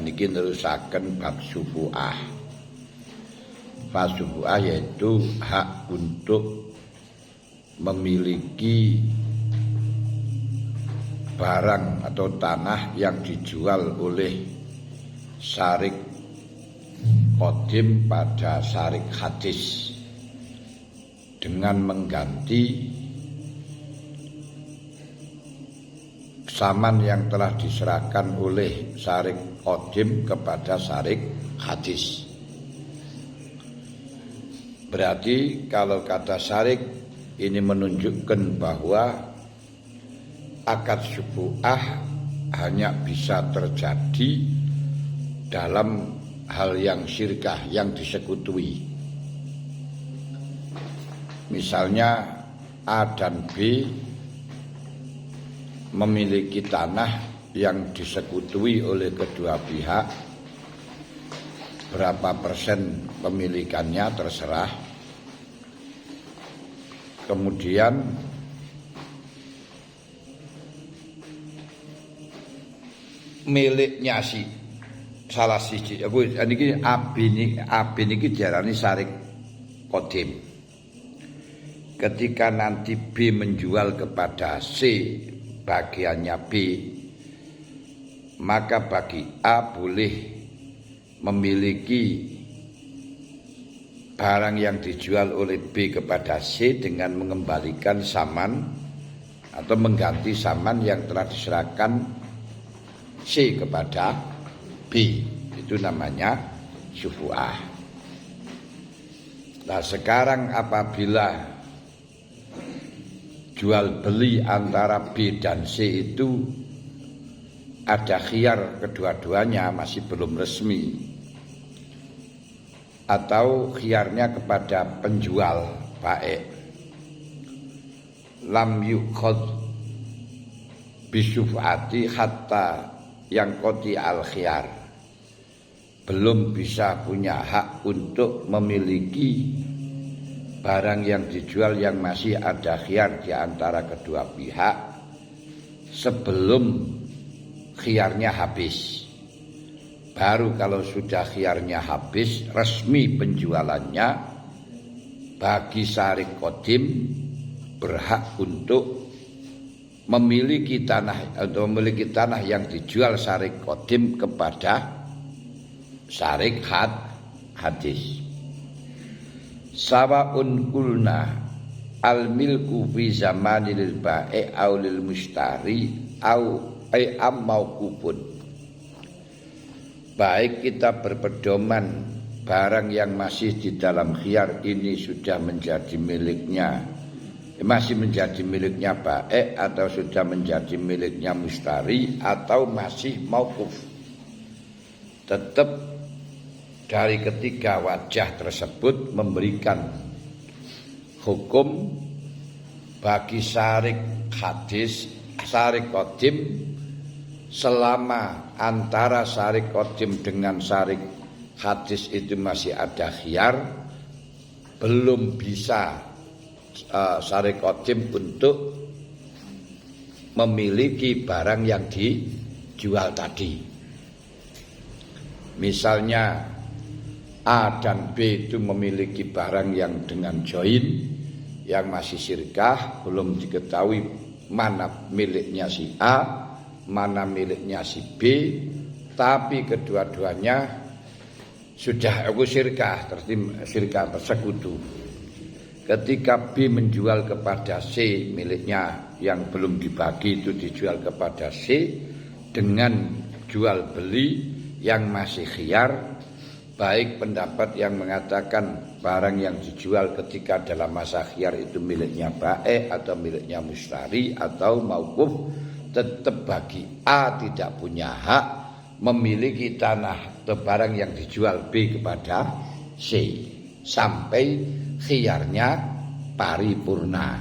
niki nerusaken bab syubu'ah. Syubu'ah yaitu hak untuk memiliki barang atau tanah yang dijual oleh syarik qadim pada syarik hadis dengan mengganti saman yang telah diserahkan oleh syarik qadim kepada syarik hadis. Berarti kalau kata syarik ini menunjukkan bahwa akad syubu'ah hanya bisa terjadi dalam hal yang syirkah, yang disekutui. Misalnya A dan B memiliki tanah yang disekutui oleh kedua pihak. Berapa persen pemilikannya terserah. Kemudian miliknya si salah siji niki AB niki diarani syarik qadim. Ketika nanti B menjual kepada C bagiannya B, maka bagi A boleh memiliki barang yang dijual oleh B kepada C dengan mengembalikan saman atau mengganti saman yang telah diserahkan C kepada B. Itu namanya syubu'ah. Nah sekarang apabila jual beli antara B dan C itu ada khiyar, kedua-duanya masih belum resmi, atau khiyarnya kepada penjual baik, lam yukhad bisyuf'ati hatta yang qati al khiyar, belum bisa punya hak untuk memiliki barang yang dijual yang masih ada khiyar di antara kedua pihak sebelum khiyarnya habis. Baru kalau sudah khiyarnya habis, resmi penjualannya, bagi syarik qadim berhak untuk memiliki tanah atau memiliki tanah yang dijual syarik qadim kepada syarik hadis. Sawaun kulna al milku fi zamanil ba'i aw lil mushtari aw ay am mauqufun. Baik kita berpedoman barang yang masih di dalam khiyar ini sudah menjadi miliknya, masih menjadi miliknya ba'i atau sudah menjadi miliknya mushtari atau masih mauquf, tetap dari ketiga wajah tersebut memberikan hukum bagi syarik hadis, syarik qadim, selama antara syarik qadim dengan syarik hadis itu masih ada khiyar, belum bisa syarik qadim untuk memiliki barang yang dijual tadi. Misalnya A dan B itu memiliki barang yang dengan join, yang masih syirkah, belum diketahui mana miliknya si A, mana miliknya si B, tapi kedua-duanya sudah syirkah bersekutu. Ketika B menjual kepada C miliknya yang belum dibagi itu dijual kepada C dengan jual beli yang masih khiyar, baik pendapat yang mengatakan barang yang dijual ketika dalam masa khiyar itu miliknya ba'i atau miliknya mushtari atau mauquf, tetap bagi A tidak punya hak memiliki tanah atau barang yang dijual B kepada C sampai khiyarnya paripurna.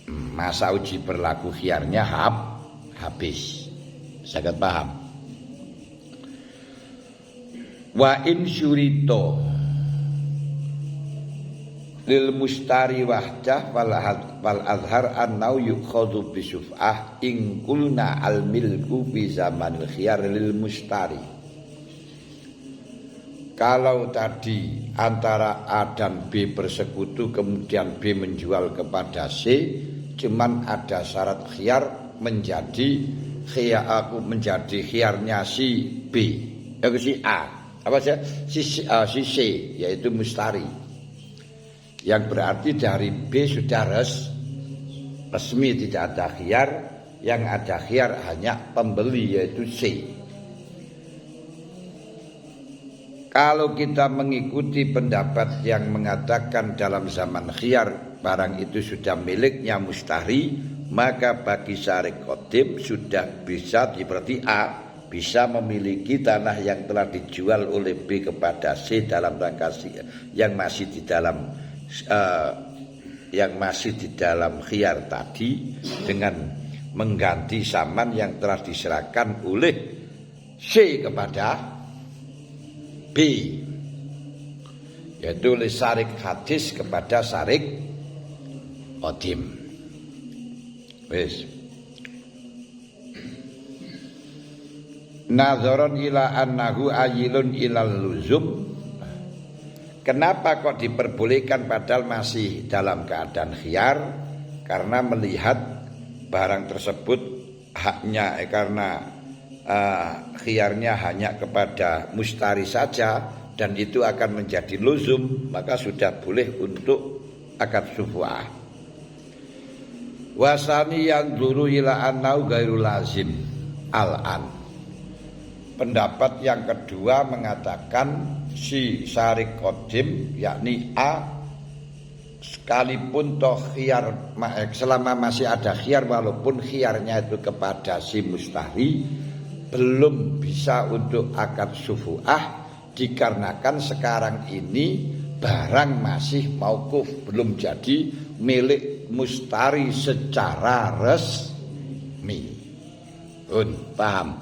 Masa uji berlaku khiyarnya habis. Sangat paham. Wa in syurito lil mustari wahdah wal azhar annau yukhadhu bisuf'ah in kulna al milku bi zamanil khiyar lil mustari. Kalau tadi antara A dan B bersekutu kemudian B menjual kepada C, cuman ada syarat khiyar menjadi khiyarnya si B, si A, apa sih? Si C, yaitu mustari. Yang berarti dari B sudah resmi tidak ada khiyar, yang ada khiyar hanya pembeli yaitu C. Kalau kita mengikuti pendapat yang mengatakan dalam zaman khiyar barang itu sudah miliknya mustari, maka bagi syarik qadim sudah bisa, berarti A bisa memiliki tanah yang telah dijual oleh B kepada C dalam rangka yang masih di dalam khiyar tadi, dengan mengganti saman yang telah diserahkan oleh C kepada B, yaitu oleh syarik hadis kepada syarik qadim. Wis. Nadharon ila annahu ayilun ilal luzum. Kenapa kok diperbolehkan padahal masih dalam keadaan khiyar? Karena melihat barang tersebut haknya karena khiyarnya hanya kepada mustari saja dan itu akan menjadi luzum, maka sudah boleh untuk akad sufu'ah. Wasani yang dulu ila annau gairu lazim al-an. Pendapat yang kedua mengatakan si syarik qadim yakni A, sekalipun toh khiyar selama masih ada khiyar, walaupun khiyarnya itu kepada si mustari, belum bisa untuk akad sufu'ah dikarenakan sekarang ini barang masih mauquf, belum jadi milik mustari secara resmi. Paham?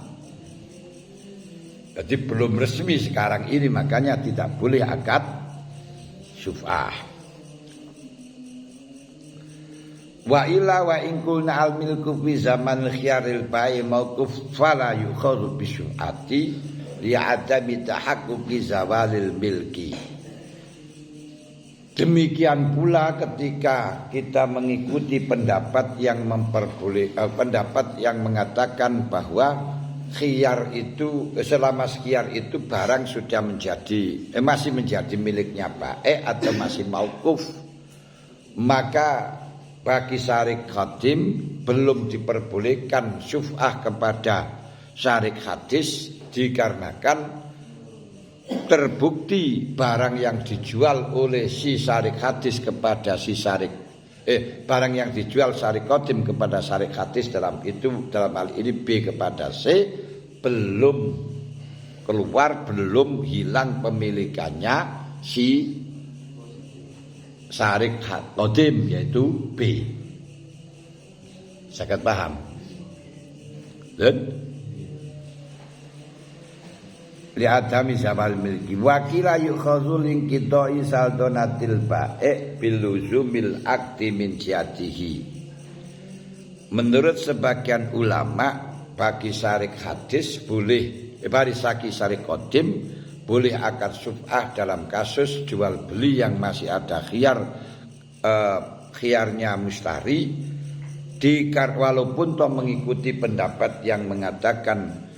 Jadi belum resmi sekarang ini, makanya tidak boleh akad suf'ah. Wa illa wa in kulna al milku fi zaman khiyaril bai mauquf fala yukhadhu bi syu'ati li adami tahaqquqi zawalil milki. Demikian pula ketika kita mengikuti pendapat yang pendapat yang mengatakan bahwa khiyar itu selama khiyar itu barang sudah menjadi masih menjadi miliknya bai atau masih mauquf, maka bagi syarik qadim belum diperbolehkan syuf'ah kepada syarik hadis dikarenakan terbukti barang yang dijual oleh si syarik hadis kepada si syarik barang yang dijual syarik qadim kepada syarik hadis dalam hal ini B kepada C belum keluar, belum hilang pemilikannya si syarik qadim yaitu B. Sangat paham? Dan li'adami zawal milki wakila yukhadhu linkidoi saldonatil ba'i biluzumil akti min jihatihi. Menurut sebagian ulama bagi syarik hadis boleh bagi syarik qadim boleh akad suf'ah dalam kasus jual beli yang masih ada khiyarnya mustari, walaupun toh mengikuti pendapat yang mengatakan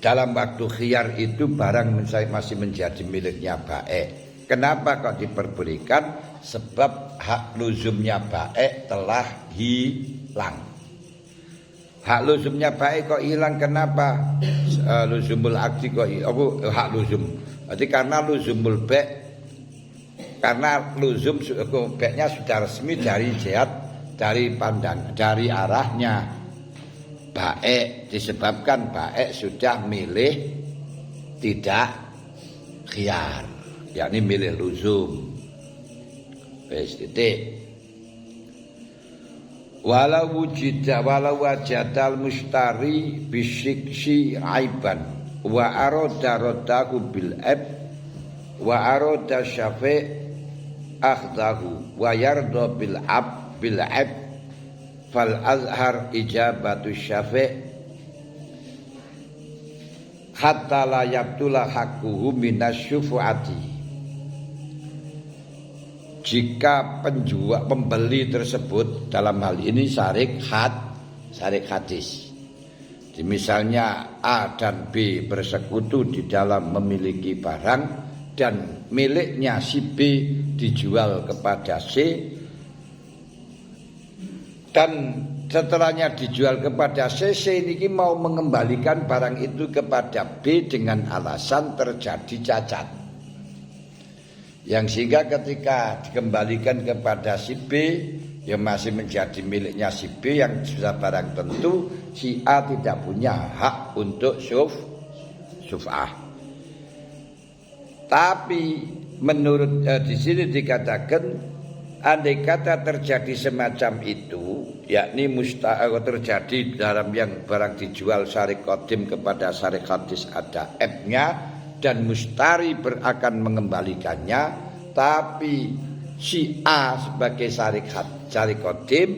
dalam waktu khiyar itu barang masih menjadi miliknya baik. Kenapa kok diperbolehkan? Sebab hak luzumnya baik telah hilang. Hak luzumnya baik kok hilang, kenapa? Luzumul akdi kok hak luzum. Berarti karena luzumul baik, karena luzum baiknya sudah resmi dari jihad, dari arahnya baik, disebabkan baik sudah milih tidak khiyar, yakni milih luzum. Wis titik. Walau wajadal mustari bisyiksi aiban wa aroda rodahu bil ab wa aroda syafi' akhdahu wa yarda bil ab fal azhar ijabatu syafi' hatta la yabtula haqquhu minas syufu'ati. Jika pembeli tersebut dalam hal ini syarik hadis. Misalnya A dan B bersekutu di dalam memiliki barang dan miliknya si B dijual kepada C, dan setelahnya dijual kepada C, C ini mau mengembalikan barang itu kepada B dengan alasan terjadi cacat. Yang sehingga ketika dikembalikan kepada si B yang masih menjadi miliknya si B yang sudah barang tentu, si A tidak punya hak untuk syuf'ah. Tapi menurut di sini dikatakan andai kata terjadi semacam itu, yakni terjadi dalam yang barang dijual syarik qadim kepada syarik hadis ada F-nya dan mustari akan mengembalikannya, tapi si A sebagai syarik qadim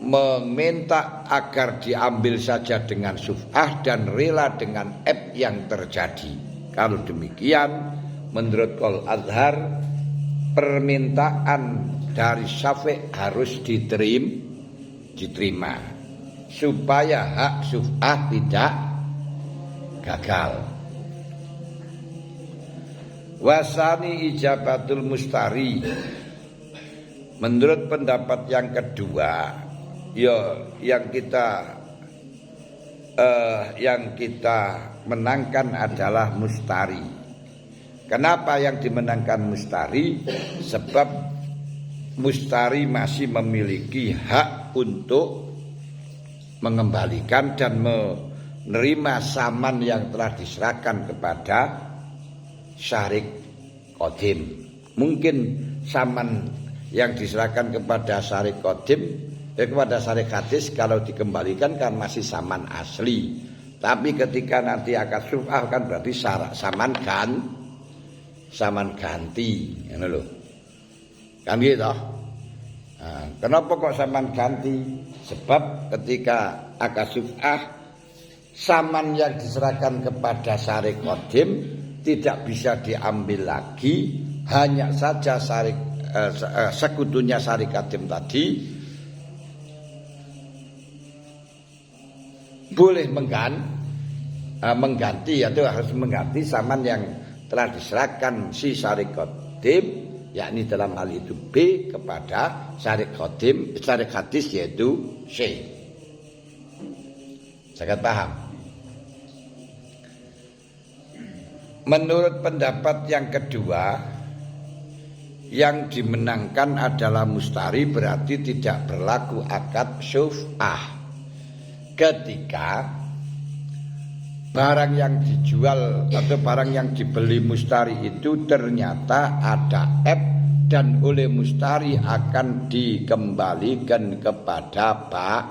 meminta agar diambil saja dengan syuf'ah dan rela dengan F yang terjadi. Kalau demikian, menurut qaul azhar, permintaan dari syafi' harus diterima supaya hak syuf'ah tidak gagal. Wasani ijabatul mustari, menurut pendapat yang kedua, yang kita menangkan adalah mustari. Kenapa yang dimenangkan mustari? Sebab mustari masih memiliki hak untuk mengembalikan dan menerima saman yang telah diserahkan kepada syarik qadim. Mungkin saman yang diserahkan kepada syarik qadim kepada syarik hadis kalau dikembalikan kan masih saman asli. Tapi ketika nanti akad syuf'ah kan berarti saman ganti, ngono lho. Kan gitu. Nah, kenapa kok saman ganti? Sebab ketika akad syuf'ah saman yang diserahkan kepada syarik qadim tidak bisa diambil lagi, hanya saja sekutunya syarik qadim tadi boleh mengganti, atau harus mengganti saman yang telah diserahkan si syarik qadim, yakni dalam hal itu B kepada syarik hadis yaitu C. Sangat paham? Menurut pendapat yang kedua, yang dimenangkan adalah mustari, berarti tidak berlaku akad syuf'ah. Ketika barang yang dijual atau barang yang dibeli mustari itu ternyata ada F dan oleh mustari akan dikembalikan kepada Pak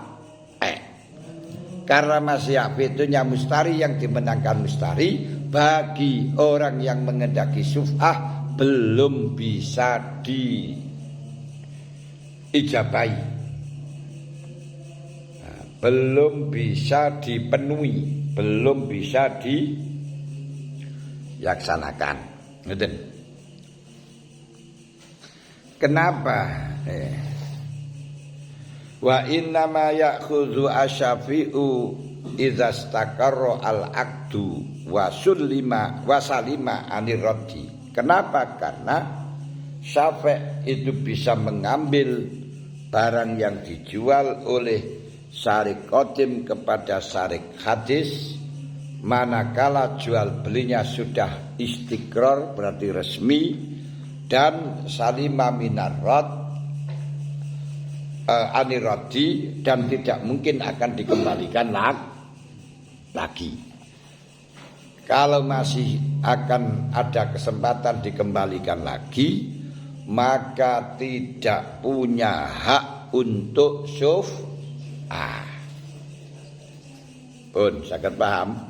E. Karena masih itunya mustari, yang dimenangkan mustari, bagi orang yang mengendaki syuf'ah belum bisa diijabai, belum bisa dipenuhi, belum bisa dilaksanakan. Ngeten. Kenapa? Wa inna ma ya'khudhu asyafi'u idza istaqarra al-aqdu wa salima anir raddi. Kenapa? Karena syafi' itu bisa mengambil barang yang dijual oleh syarik qadim kepada syarik hadis manakala jual belinya sudah istiqrar, berarti resmi, dan salima minar rad aniradi, dan tidak mungkin akan dikembalikan lagi. Kalau masih akan ada kesempatan dikembalikan lagi, maka tidak punya hak untuk syuf'ah. Pun sangat paham?